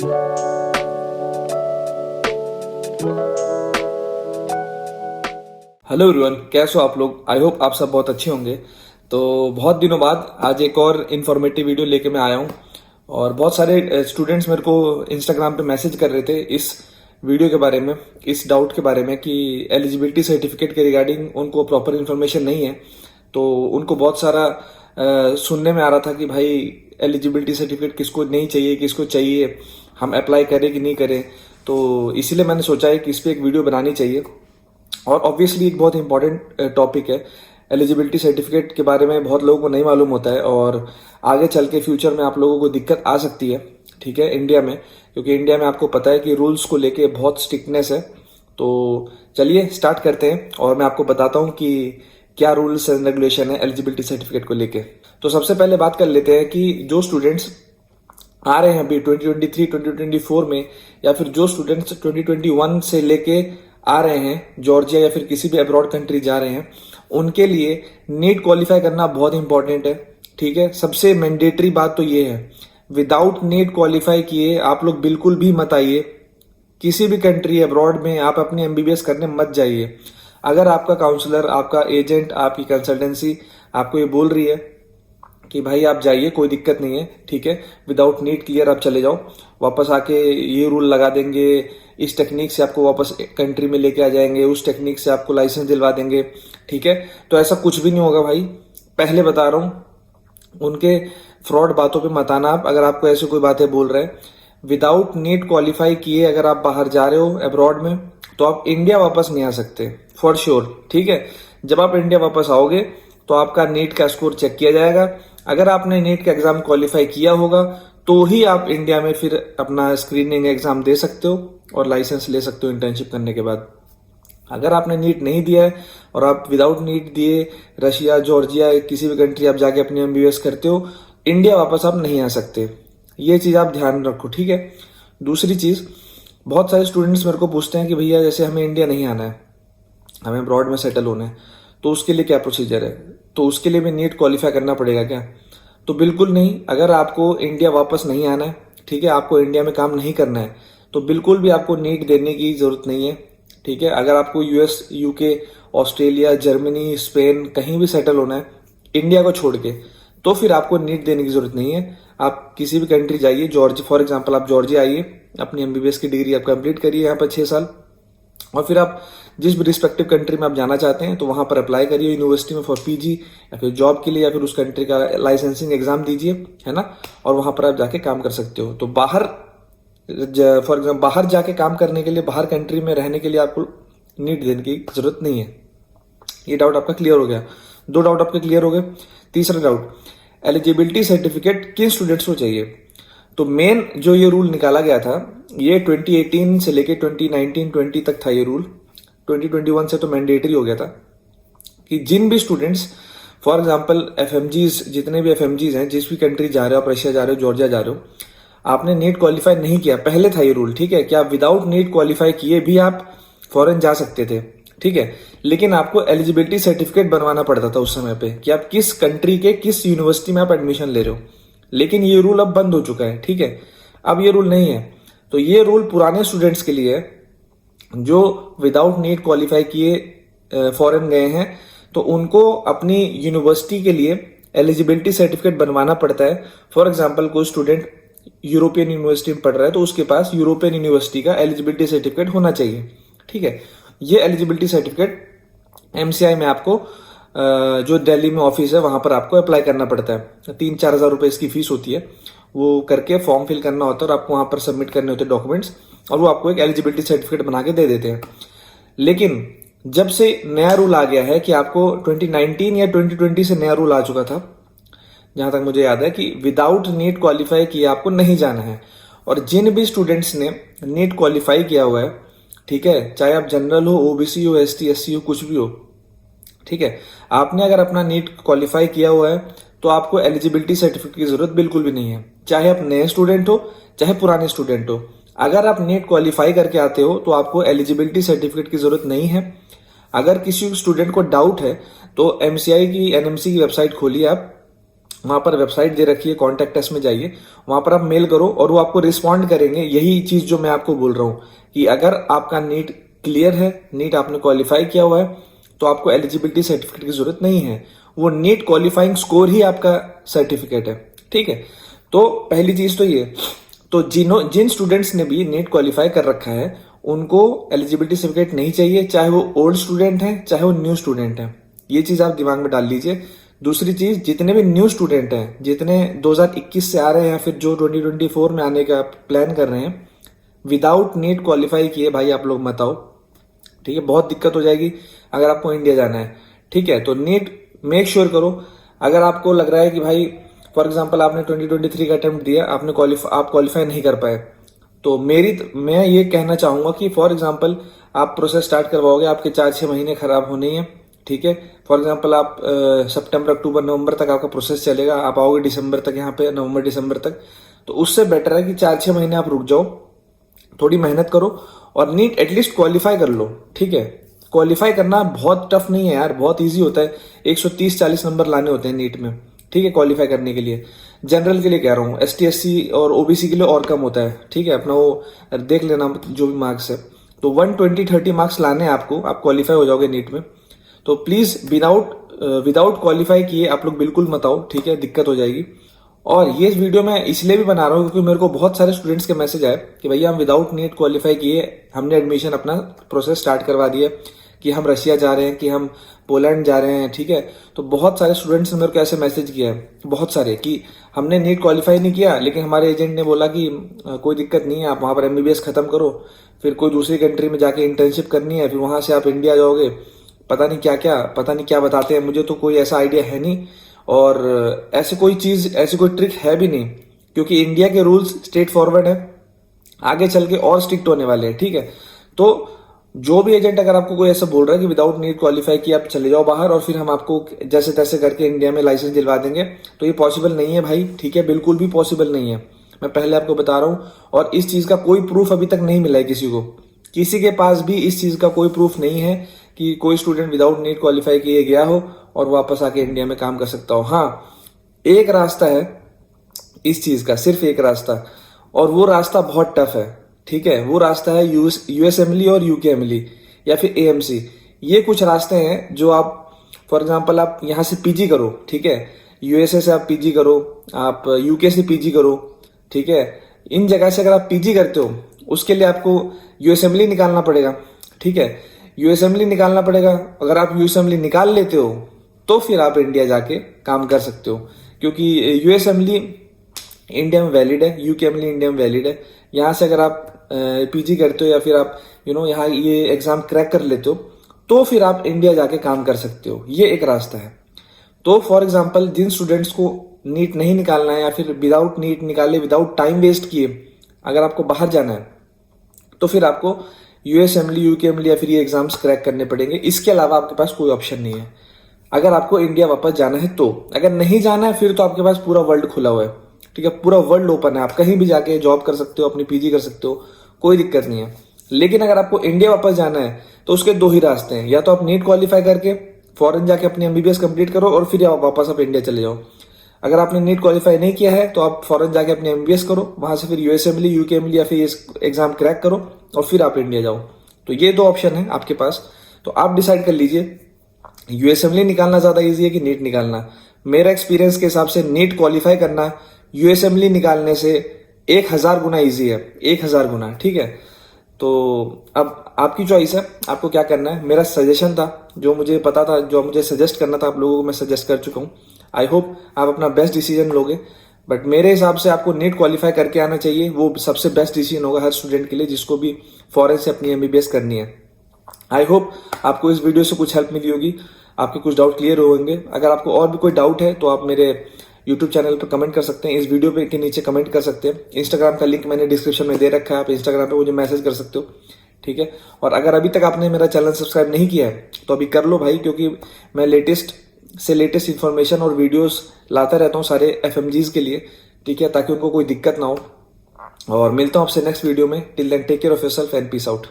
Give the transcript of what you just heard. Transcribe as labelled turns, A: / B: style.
A: Hello everyone, कैसे हो आप लोग। आई होप आप सब बहुत अच्छे होंगे। तो बहुत दिनों बाद आज एक और इन्फॉर्मेटिव वीडियो लेके मैं आया हूँ और बहुत सारे स्टूडेंट्स मेरे को इंस्टाग्राम पे मैसेज कर रहे थे इस वीडियो के बारे में, इस डाउट के बारे में कि एलिजिबिलिटी सर्टिफिकेट के रिगार्डिंग उनको प्रॉपर इन्फॉर्मेशन नहीं है। तो उनको बहुत सारा सुनने में आ रहा था कि भाई एलिजिबिलिटी सर्टिफिकेट किसको नहीं चाहिए, किसको चाहिए, हम अप्लाई करें कि नहीं करें। तो इसीलिए मैंने सोचा है कि इस पर एक वीडियो बनानी चाहिए। और ऑब्वियसली एक बहुत इंपॉर्टेंट टॉपिक है। एलिजिबिलिटी सर्टिफिकेट के बारे में बहुत लोगों को नहीं मालूम होता है और आगे चल के फ्यूचर में आप लोगों को दिक्कत आ सकती है, ठीक है, इंडिया में, क्योंकि इंडिया में आपको पता है कि रूल्स को लेके बहुत स्ट्रिक्टनेस है। तो चलिए स्टार्ट करते हैं और मैं आपको बताता हूँ कि क्या रूल्स एंड रेगुलेशन है एलिजिबिलिटी सर्टिफिकेट को लेके। तो सबसे पहले बात कर लेते हैं कि जो स्टूडेंट्स आ रहे हैं अभी 2023 2024 में, या फिर जो स्टूडेंट्स 2021 से लेके आ रहे हैं जॉर्जिया या फिर किसी भी अब्रॉड कंट्री जा रहे हैं, उनके लिए नीट क्वालिफाई करना बहुत इंपॉर्टेंट है, ठीक है। सबसे मैंडेटरी बात तो ये है, विदाउट नीट क्वालिफाई किए आप लोग बिल्कुल भी मत आइए किसी भी कंट्री अब्रॉड में। आप अपनी एमबीबीएस करने मत जाइए। अगर आपका काउंसलर, आपका एजेंट, आपकी कंसल्टेंसी आपको ये बोल रही है कि भाई आप जाइए, कोई दिक्कत नहीं है, ठीक है, विदाउट नीट क्लियर आप चले जाओ, वापस आके ये रूल लगा देंगे, इस टेक्निक से आपको वापस कंट्री में लेके आ जाएंगे, उस टेक्निक से आपको लाइसेंस दिलवा देंगे, ठीक है, तो ऐसा कुछ भी नहीं होगा भाई। पहले बता रहा हूं, उनके फ्रॉड बातों पे मत आना आप। अगर आपको ऐसी कोई बातें बोल रहे हैं, विदाउट नीट क्वालिफाई किए अगर आप बाहर जा रहे हो अब्रॉड में, तो आप इंडिया वापस नहीं आ सकते फॉर श्योर, ठीक है। जब आप इंडिया वापस आओगे तो आपका नीट का स्कोर चेक किया जाएगा। अगर आपने नीट का एग्जाम क्वालिफाई किया होगा तो ही आप इंडिया में फिर अपना स्क्रीनिंग एग्जाम दे सकते हो और लाइसेंस ले सकते हो इंटर्नशिप करने के बाद। अगर आपने नीट नहीं दिया है और आप विदाउट नीट दिए रशिया, जॉर्जिया, किसी भी कंट्री आप जाके अपनी एमबीबीएस करते हो, इंडिया वापस आप नहीं आ सकते। ये चीज आप ध्यान रखो, ठीक है। दूसरी चीज, बहुत सारे स्टूडेंट्स मेरे को पूछते हैं कि भैया जैसे हमें इंडिया नहीं आना है, हमें अब्रॉड में सेटल होना है, तो उसके लिए क्या प्रोसीजर है, तो उसके लिए भी नीट क्वालिफाई करना पड़ेगा क्या। तो बिल्कुल नहीं। अगर आपको इंडिया वापस नहीं आना है, ठीक है, आपको इंडिया में काम नहीं करना है, तो बिल्कुल भी आपको नीट देने की जरूरत नहीं है, ठीक है। अगर आपको US, UK, Australia, Germany, Spain कहीं भी सेटल होना है इंडिया को छोड़ के, तो फिर आपको नीट देने की जरूरत नहीं है। आप किसी भी कंट्री जाइए, जॉर्जिया फॉर एग्जाम्पल, आप जॉर्जिया आइए, अपनी एमबीबीएस की डिग्री आप कंप्लीट करिए यहाँ पर 6 साल, और फिर आप जिस भी रिस्पेक्टिव कंट्री में आप जाना चाहते हैं तो वहां पर अप्लाई करिए यूनिवर्सिटी में फॉर पीजी या फिर जॉब के लिए, या फिर उस कंट्री का लाइसेंसिंग एग्जाम दीजिए, है ना, और वहां पर आप जाके काम कर सकते हो। तो बाहर फॉर एग्जाम्पल बाहर जाके काम करने के लिए, बाहर कंट्री में रहने के लिए आपको नीट देने की जरूरत नहीं है। ये डाउट आपका क्लियर हो गया। 2 डाउट आपके क्लियर हो गए। तीसरा डाउट, एलिजिबिलिटी सर्टिफिकेट किन स्टूडेंट्स को चाहिए। तो मेन जो ये रूल निकाला गया था, ये 2018 से लेके 2019-20 तक था ये रूल। 2021 से तो मैंडेटरी हो गया था कि जिन भी स्टूडेंट्स फॉर एग्जांपल एफएमजीज, जितने भी एफएमजीज हैं, जिस भी कंट्री जा रहे हो, आप रशिया जा रहे हो, जॉर्जिया जा रहे हो, आपने नीट क्वालिफाई नहीं किया, पहले था ये रूल, ठीक है, कि आप विदाउट नीट क्वालिफाई किए भी आप फॉरेन जा सकते थे, ठीक है, लेकिन आपको एलिजिबिलिटी सर्टिफिकेट बनवाना पड़ता था उस समय पे कि आप किस कंट्री के किस यूनिवर्सिटी में आप एडमिशन ले रहे हो। लेकिन ये रूल अब बंद हो चुका है, ठीक है, अब ये रूल नहीं है। तो ये रूल पुराने स्टूडेंट्स के लिए है जो विदाउट नीट क्वालिफाई किए फॉरेन गए हैं, तो उनको अपनी यूनिवर्सिटी के लिए एलिजिबिलिटी सर्टिफिकेट बनवाना पड़ता है। फॉर एग्जांपल कोई स्टूडेंट यूरोपियन यूनिवर्सिटी में पढ़ रहा है तो उसके पास यूरोपियन यूनिवर्सिटी का एलिजिबिलिटी सर्टिफिकेट होना चाहिए, ठीक है। ये एलिजिबिलिटी सर्टिफिकेट एमसीआई में आपको जो दिल्ली में ऑफिस है वहां पर आपको अप्लाई करना पड़ता है। 3-4 हजार रुपए इसकी फीस होती है, वो करके फॉर्म फिल करना होता है और आपको वहां पर सबमिट करने होते हैं डॉक्यूमेंट्स, और वो आपको एक एलिजिबिलिटी सर्टिफिकेट बना के दे देते हैं। लेकिन जब से नया रूल आ गया है कि आपको 2019 या 2020 से नया रूल आ चुका था, जहां तक मुझे याद है, कि विदाउट नीट क्वालिफाई किए आपको नहीं जाना है। और जिन भी स्टूडेंट्स ने नीट क्वालिफाई किया हुआ है, ठीक है, चाहे आप जनरल हो, ओबीसी हो, एसटी, एससी हो, कुछ भी हो, ठीक है, आपने अगर अपना नीट क्वालिफाई किया हुआ है तो आपको एलिजिबिलिटी सर्टिफिकेट की जरूरत बिल्कुल भी नहीं है, चाहे आप नए स्टूडेंट हो चाहे पुराने स्टूडेंट हो। अगर आप नीट क्वालिफाई करके आते हो तो आपको एलिजिबिलिटी सर्टिफिकेट की जरूरत नहीं है। अगर किसी स्टूडेंट को डाउट है तो एमसीआई की, एनएमसी की वेबसाइट खोलिए आप, वहां पर वेबसाइट दे रखी है, कॉन्टैक्ट अस में जाइए, वहां पर आप मेल करो और वो आपको रिस्पॉन्ड करेंगे। यही चीज जो मैं आपको बोल रहा हूँ कि अगर आपका नीट क्लियर है, नीट आपने क्वालिफाई किया हुआ है, तो आपको एलिजिबिलिटी सर्टिफिकेट की जरूरत नहीं है। वो नीट क्वालिफाइंग स्कोर ही आपका सर्टिफिकेट है, ठीक है। तो पहली चीज तो ये, तो जिन स्टूडेंट्स ने भी नीट क्वालिफाई कर रखा है उनको एलिजिबिलिटी सर्टिफिकेट नहीं चाहिए, चाहे वो ओल्ड स्टूडेंट है चाहे वो न्यू स्टूडेंट है। ये चीज आप दिमाग में डाल लीजिए। दूसरी चीज, जितने भी न्यू स्टूडेंट हैं, जितने 2021 से आ रहे हैं या फिर जो 2024 में आने का प्लान कर रहे हैं, विदाउट नीट क्वालिफाई किए भाई आप लोग मत आओ, ठीक है। बहुत दिक्कत हो जाएगी अगर आपको इंडिया जाना है, ठीक है। तो नीट मेक श्योर करो। अगर आपको लग रहा है कि भाई फॉर एग्जांपल आपने 2023 का अटेम्प्ट दिया, आप क्वालिफाई नहीं कर पाए, तो मैं ये कहना चाहूंगा कि फॉर एग्जांपल आप प्रोसेस स्टार्ट करवाओगे, आपके 4-6 महीने खराब होने ही है, ठीक है। फॉर एग्जांपल आप सितंबर, अक्टूबर, नवंबर तक आपका प्रोसेस चलेगा, आप आओगे दिसंबर तक यहाँ पे, नवंबर दिसंबर तक, तो उससे बेटर है कि 4-6 महीने आप रुक जाओ, थोड़ी मेहनत करो और नीट एटलीस्ट क्वालिफाई कर लो, ठीक है। क्वालिफाई करना बहुत टफ नहीं है यार, बहुत इजी होता है। 130-40 नंबर लाने होते हैं नीट में, ठीक है, क्वालिफाई करने के लिए। जनरल के लिए कह रहा हूँ, ST SC और OBC के लिए और कम होता है, ठीक है। अपना वो देख लेना जो भी मार्क्स है, तो 120-30 मार्क्स लाने हैं आपको, आप क्वालिफाई हो जाओगे नीट में। तो प्लीज विदाउट क्वालिफाई किए आप लोग बिल्कुल मत आओ, ठीक है, दिक्कत हो जाएगी। और ये वीडियो मैं इसलिए भी बना रहा हूँ क्योंकि मेरे को बहुत सारे स्टूडेंट्स के मैसेज आए कि भैया हम विदाउट नीट क्वालिफाई किए हमने एडमिशन अपना प्रोसेस स्टार्ट करवा दिया, कि हम रशिया जा रहे हैं, कि हम पोलैंड जा रहे हैं, ठीक है। तो बहुत सारे स्टूडेंट्स ने मेरे को ऐसे मैसेज किया है, बहुत सारे, कि हमने नीट क्वालिफाई नहीं किया लेकिन हमारे एजेंट ने बोला कि कोई दिक्कत नहीं है, आप वहां पर MBBS खत्म करो, फिर कोई दूसरी कंट्री में जाके इंटर्नशिप करनी है, फिर वहां से आप इंडिया जाओगे, पता नहीं क्या बताते हैं, मुझे तो कोई ऐसा आइडिया है नहीं। और ऐसी कोई ट्रिक है भी नहीं, क्योंकि इंडिया के रूल्स स्ट्रेट फॉरवर्ड है, आगे चल के और स्ट्रिक्ट होने वाले हैं, ठीक है। तो जो भी एजेंट अगर आपको कोई ऐसा बोल रहा है कि विदाउट नीट क्वालिफाई किए आप चले जाओ बाहर और फिर हम आपको जैसे तैसे करके इंडिया में लाइसेंस दिलवा देंगे, तो ये पॉसिबल नहीं है भाई, ठीक है, बिल्कुल भी पॉसिबल नहीं है। मैं पहले आपको बता रहा हूं, और इस चीज का कोई प्रूफ अभी तक नहीं मिला है किसी को, किसी के पास भी इस चीज का कोई प्रूफ नहीं है कि कोई स्टूडेंट विदाउट नीट क्वालिफाई किए गया हो और वापस आके इंडिया में काम कर सकता हो। हाँ, एक रास्ता है इस चीज का, सिर्फ एक रास्ता, और वो रास्ता बहुत टफ है, ठीक है। वो रास्ता है USMLE और UKMLE या फिर AMC। ये कुछ रास्ते हैं जो आप फॉर एग्जांपल आप यहाँ से PG करो, ठीक है, USA से आप PG करो, आप UK से PG करो, ठीक है। इन जगह से अगर आप PG करते हो उसके लिए आपको USMLE निकालना पड़ेगा, ठीक है, USMLE निकालना पड़ेगा। अगर आप USMLE निकाल लेते हो तो फिर आप इंडिया जाके काम कर सकते हो, क्योंकि USMLE इंडिया में वैलिड है, UKMLE इंडिया में वैलिड है। यहाँ से अगर आप PG करते हो या फिर आप यहाँ ये एग्जाम क्रैक कर लेते हो तो फिर आप इंडिया जाके काम कर सकते हो, ये एक रास्ता है। तो फॉर एग्जाम्पल जिन स्टूडेंट्स को नीट नहीं निकालना है या फिर विदाउट नीट निकाले, विदाउट टाइम वेस्ट किए अगर आपको बाहर जाना है, तो फिर आपको USMLE UKMLE या फिर ये एग्जाम्स क्रैक करने पड़ेंगे। इसके अलावा आपके पास कोई ऑप्शन नहीं है अगर आपको इंडिया वापस जाना है तो। अगर नहीं जाना है फिर तो आपके पास पूरा वर्ल्ड खुला हुआ है, ठीक है, पूरा वर्ल्ड ओपन है, आप कहीं भी जाके जॉब कर सकते हो, अपनी PG कर सकते हो, कोई दिक्कत नहीं है। लेकिन अगर आपको इंडिया वापस जाना है तो उसके दो ही रास्ते हैं, या तो आप नीट क्वालिफाई करके फॉरेन जाके अपनी MBBS कंप्लीट करो और फिर वापस आप इंडिया चले जाओ। अगर आपने नीट क्वालिफाई नहीं किया है तो आप फॉरेन जाके अपनी MBBS करो, वहां से फिर USMLE UKMLE या फिर एग्जाम क्रैक करो और फिर आप इंडिया जाओ। तो ये दो ऑप्शन है आपके पास, तो आप डिसाइड कर लीजिए USMLE निकालना ज्यादा ईजी है कि नीट निकालना। मेरा एक्सपीरियंस के हिसाब से नीट क्वालिफाई करना USMLE निकालने से 1000 गुना ईजी है, 1000 गुना, ठीक है। तो अब आपकी चॉइस है, आपको क्या करना है। मेरा सजेशन था, जो मुझे पता था, जो मुझे सजेस्ट करना था आप लोगों को मैं सजेस्ट कर चुका हूँ। आई होप आप अपना बेस्ट डिसीजन लोगे, बट मेरे हिसाब से आपको नीट क्वालिफाई करके आना चाहिए, वो सबसे बेस्ट डिसीजन होगा हर स्टूडेंट के लिए जिसको भी फॉरेन से अपनी MBBS करनी है। आई होप आपको इस वीडियो से कुछ हेल्प मिली होगी, आपके कुछ डाउट क्लियर होंगे। अगर आपको और भी कोई डाउट है तो आप मेरे YouTube चैनल पर कमेंट कर सकते हैं, इस वीडियो पे के नीचे कमेंट कर सकते हैं। इंस्टाग्राम का लिंक मैंने डिस्क्रिप्शन में दे रखा है, आप इंस्टाग्राम पे मुझे मैसेज कर सकते हो, ठीक है। और अगर अभी तक आपने मेरा चैनल सब्सक्राइब नहीं किया है तो अभी कर लो भाई, क्योंकि मैं लेटेस्ट से लेटेस्ट इन्फॉर्मेशन और वीडियोस लाता रहता हूँ सारे FMGs के लिए, ठीक है, ताकि उनको कोई दिक्कत ना हो। और मिलता हूँ आपसे नेक्स्ट वीडियो में। Till then take care of yourself and peace out.